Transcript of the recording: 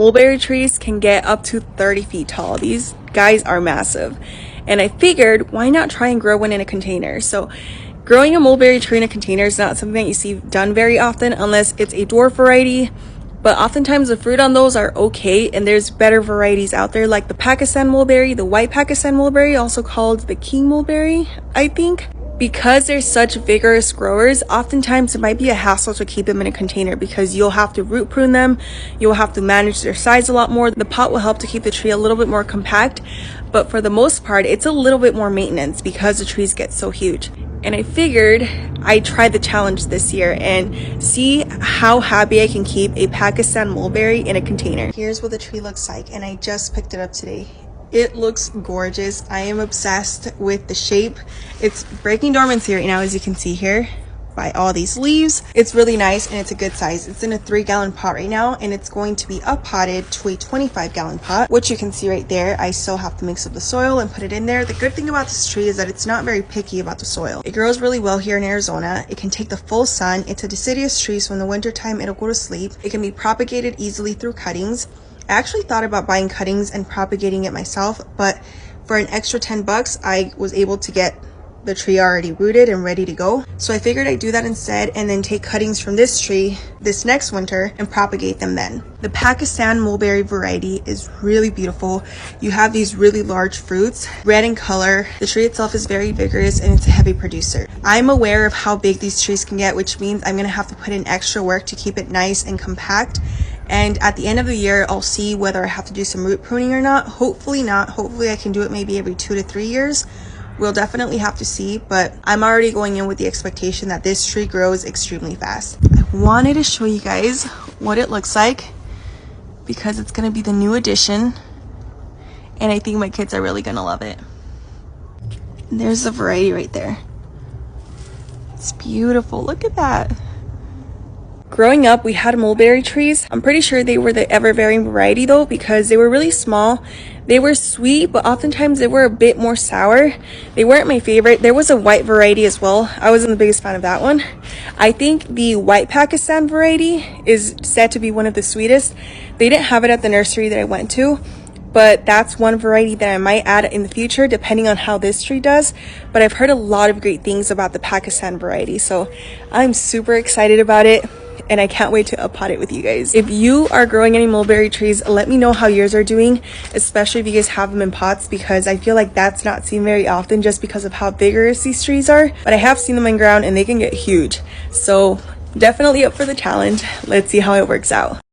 Mulberry trees can get up to 30 feet tall. These guys are massive. And I figured, why not try and grow one in a container? So growing a mulberry tree in a container is not something that you see done very often unless it's a dwarf variety. But oftentimes the fruit on those are okay, and there's better varieties out there like the Pakistan mulberry, the white Pakistan mulberry, also called the king mulberry, I think. Because they're such vigorous growers, oftentimes it might be a hassle to keep them in a container because you'll have to root prune them, you'll have to manage their size a lot more. The pot will help to keep the tree a little bit more compact, but for the most part, it's a little bit more maintenance because the trees get so huge. And I figured I'd try the challenge this year and see how happy I can keep a Pakistan mulberry in a container. Here's what the tree looks like, and I just picked it up today. It looks gorgeous. I am obsessed with the shape. It's breaking dormancy right now, as you can see here by all these leaves. It's really nice and it's a good size. It's in a 3-gallon pot right now, and it's going to be up potted to a 25-gallon pot, which you can see right there. I still have to mix up the soil and put it in there. The good thing about this tree is that it's not very picky about the soil. It grows really well here in Arizona. It can take the full sun. It's a deciduous tree, so in the wintertime it'll go to sleep. It can be propagated easily through cuttings. I actually thought about buying cuttings and propagating it myself, but for an extra 10 bucks, I was able to get the tree already rooted and ready to go. So I figured I'd do that instead and then take cuttings from this tree this next winter and propagate them then. The Pakistan mulberry variety is really beautiful. You have these really large fruits, red in color. The tree itself is very vigorous and it's a heavy producer. I'm aware of how big these trees can get, which means I'm gonna have to put in extra work to keep it nice and compact. And at the end of the year, I'll see whether I have to do some root pruning or not. Hopefully not. Hopefully I can do it maybe every 2 to 3 years. We'll definitely have to see, but I'm already going in with the expectation that this tree grows extremely fast. I wanted to show you guys what it looks like because it's gonna be the new addition, and I think my kids are really gonna love it. And there's the variety right there. It's beautiful, look at that. Growing up, we had mulberry trees. I'm pretty sure they were the ever-varying variety though, because they were really small. They were sweet, but oftentimes they were a bit more sour. They weren't my favorite. There was a white variety as well. I wasn't the biggest fan of that one. I think the white Pakistan variety is said to be one of the sweetest. They didn't have it at the nursery that I went to, but that's one variety that I might add in the future depending on how this tree does. But I've heard a lot of great things about the Pakistan variety, so I'm super excited about it. And I can't wait to uppot it with you guys. If you are growing any mulberry trees, let me know how yours are doing, especially if you guys have them in pots, because I feel like that's not seen very often just because of how vigorous these trees are. But I have seen them in ground and they can get huge. So definitely up for the challenge. Let's see how it works out.